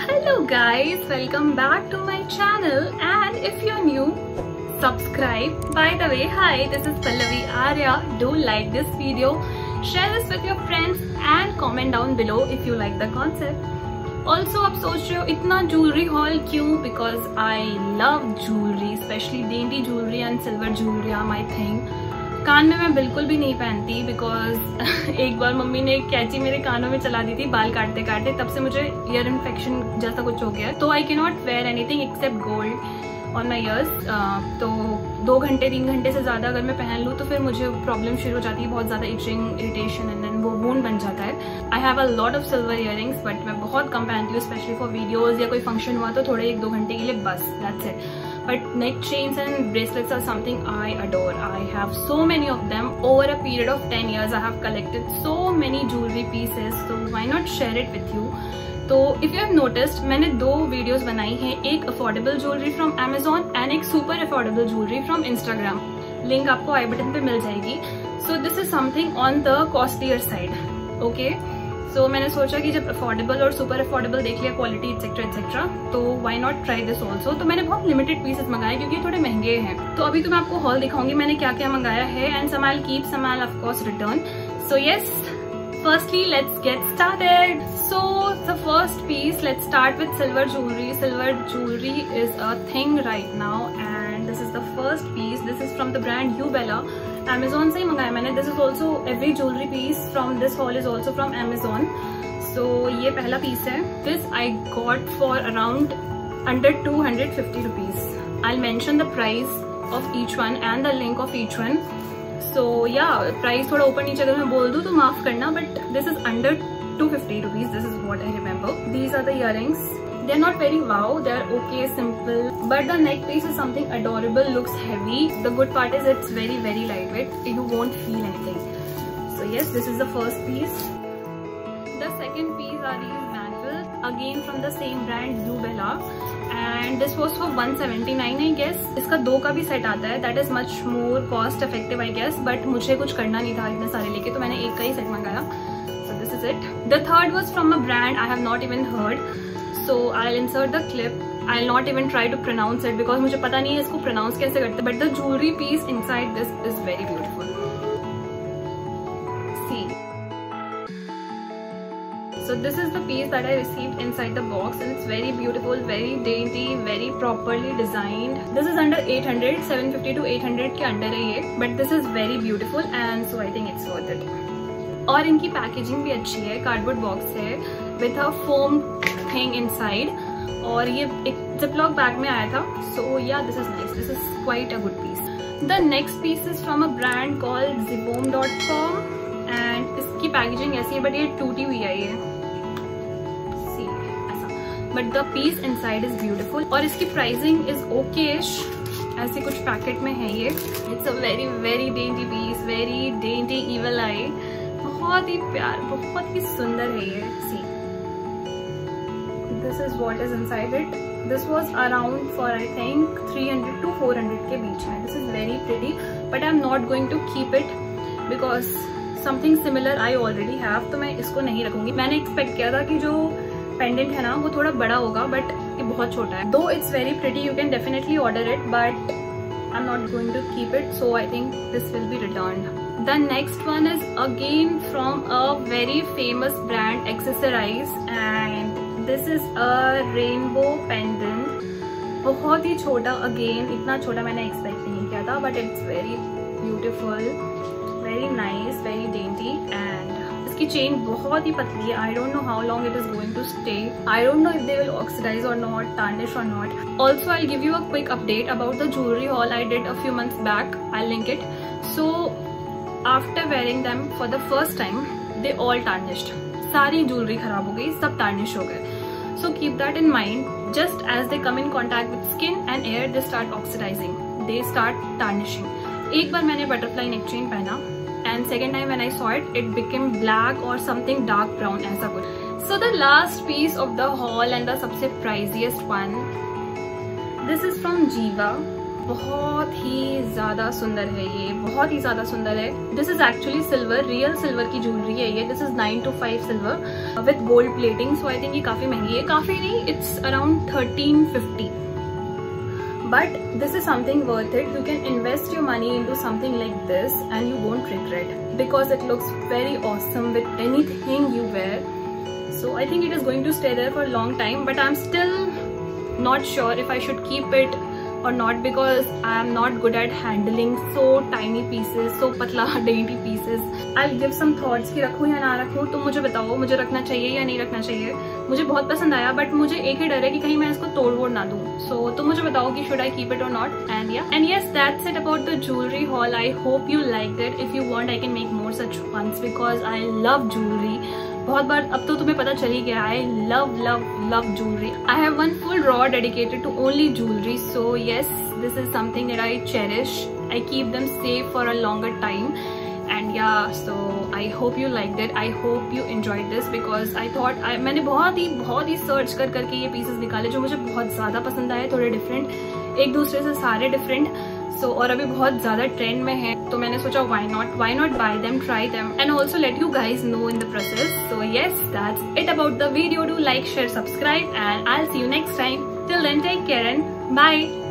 Hello guys, welcome back to my channel, and if you're new, subscribe. By the way, hi, this is Pallavi Arya. Do like this video, share this with your friends and comment down below if you like the concept. Also आप सोच रहे हो इतना jewelry haul क्यों? Because I love jewelry, especially dainty jewelry and silver jewelry are my thing. कान में मैं बिल्कुल भी नहीं पहनती बिकॉज एक बार मम्मी ने एक कैंची मेरे कानों में चला दी थी बाल काटते काटते, तब से मुझे ईयर इन्फेक्शन जैसा कुछ हो गया है, तो I can not wear anything accept gold on my years. तो 2 घंटे 3 घंटे से ज़्यादा अगर मैं पहन लूँ तो फिर मुझे प्रॉब्लम शुरू हो जाती है, बहुत ज़्यादा इचिंग, इरिटेशन एंड देन वो वूंड बन जाता है। I have a lot of silver earrings but मैं बहुत कम पहनती हूँ, स्पेशली फॉर वीडियोज़ या कोई फंक्शन हुआ तो थोड़े 1-2 घंटे के लिए बस, that's it. But neck chains and bracelets are something I adore. I have so many of them. Over a period of 10 years, I have collected so many jewelry pieces. So why not share it with you? तो if you have noticed, मैंने 2 videos बनाई हैं, एक affordable jewellery from Amazon and एक super affordable jewellery from Instagram. Link आपको I button पे मिल जाएगी. So this is something on the costlier side. Okay, so मैंने सोचा कि जब अफोर्डेबल और सुपर अफोर्डेबल देख लिया, क्वालिटी एक्सेट्रा एक्सेट्रा, तो why not try this also. तो मैंने बहुत लिमिटेड पीसेस मंगाए क्योंकि थोड़े महंगे हैं. तो अभी तो मैं आपको हॉल दिखाऊंगी मैंने क्या क्या मंगाया है, and some I will keep, some I will of course return. So yes, firstly let's get started. So the first piece, let's start with silver jewelry. Silver jewelry is a thing right now and this is the first piece. This is from the brand Ubella. Amazon से ही मंगाया मैंने. This is also, every jewelry piece from this haul is also from Amazon. So ये पहला piece है. This I got for around under 250 rupees. I'll mention the price of each one and the link of each one. So yeah, price थोड़ा ऊपर नीचे अगर मैं बोल दूँ तो माफ करना, but this is under 250 rupees. This is what I remember. These are the earrings. They're not very wow. They're okay, simple. But the neck piece is something adorable. Looks heavy. The good part is it's very very lightweight. You won't feel anything. So yes, this is the first piece. The second piece are these bangles, again from the same brand Ubella. And this was for 179 I guess. इसका 2 का भी set आता है, that is much more cost effective I guess, but मुझे कुछ करना नहीं था इतने सारे लेके, तो मैंने एक का ही सेट मंगाया. So this is it. The third was from a brand I have not even heard, so I'll insert the clip. I'll not even try to pronounce it because मुझे पता नहीं है इसको pronounce कैसे करते, but the jewelry piece inside this is very beautiful. See. So this is the piece that I received inside the box and it's very beautiful, very dainty, very properly designed. This is under 800, 750 to 800 के under है ये, but this is very beautiful and so I think it's worth it. और इनकी packaging भी अच्छी है, cardboard box है with a foam thing inside और ये एक जिपलॉक बैग में आया था. So yeah, this is nice. This is quite a good piece. The next piece is from a brand called Zibom.com and इसकी पैकेजिंग ऐसी है बट ये टूटी हुई है ये. But the piece inside is beautiful और इसकी प्राइसिंग इज ओकेश. ऐसे कुछ पैकेट में है ये. It's a very very dainty piece, very dainty evil eye. बहुत ही प्यार, बहुत ही सुंदर है ये. See, this is what is inside it. This was around for I think 300 to 400 के बीच में. This is very pretty but I am not going to keep it because something similar I already have, तो मैं इसको नहीं रखूंगी. मैंने expect किया था कि जो पेंडेंट है ना वो थोड़ा बड़ा होगा बट ये बहुत छोटा है. Though it's very pretty, you can definitely order it but I am not going to keep it, so I think this will be returned. The next one is again from a very famous brand Accessorize and this is a rainbow pendant. बहुत ही छोटा, again इतना छोटा मैंने expect नहीं किया था but it's very beautiful, very nice, very dainty and इसकी चेन बहुत ही पतली है. I don't know how long it is going to stay. I don't know if they will oxidise or not, tarnish or not. Also I'll give you a quick update about the jewelry haul I did a few months back. I'll link it. So after wearing them for the first time they all tarnished. सारी jewelry खराब हो गई, सब tarnish हो गए. So keep that in mind. Just as they come in contact with skin and air they start oxidizing, they start tarnishing. एक बार मैंने butterfly neck chain पहना and second time when I saw it, it became black or something dark brown ऐसा कुछ. So the last piece of the haul and the सबसे priciest one, this is from Jiva. बहुत ही ज्यादा सुंदर है ये, बहुत ही ज्यादा सुंदर है. This is actually silver, real silver की ज्वेलरी है ये. This is 925 silver with gold plating. So I think ये काफी महंगी है. काफी नहीं, it's around 1350. But this is something worth it. You can invest your money into something like this and you won't regret, because it looks very awesome with anything you wear. So I think it is going to stay there for a long time, but I'm still not sure if I should keep it or not, because I am not good at handling so tiny pieces, so patla dainty pieces. I'll give some thoughts कि रखूँ या ना रखूँ. तो मुझे बताओ, मुझे रखना चाहिए या नहीं रखना चाहिए. मुझे बहुत पसंद आया, बट मुझे एक ही डर है कि कहीं मैं इसको तोड़ वोड़ ना दूँ. तो मुझे बताओ कि should I keep it or not. And yes, that's it about the jewelry haul. I hope you liked it. If you want, I can make more such ones because I love jewelry. बहुत बार अब तो तुम्हें पता चल ही गया. I love jewelry. I have one full drawer dedicated to only jewelry. So yes, this is something that I cherish. I keep them safe for a longer time. And yeah, so I hope you liked it. I hope you enjoyed this because I thought मैंने बहुत ही search करके ये pieces निकाले जो मुझे बहुत ज़्यादा पसंद आए. थोड़े डिफरेंट, एक दूसरे से सारे डिफरेंट. और अभी बहुत ज़्यादा ट्रेंड में है, तो मैंने सोचा why not buy them, try them and also let you guys know in the process. So yes, that's it about the video. Do like, share, subscribe and I'll see you next time. Till then, take care and bye.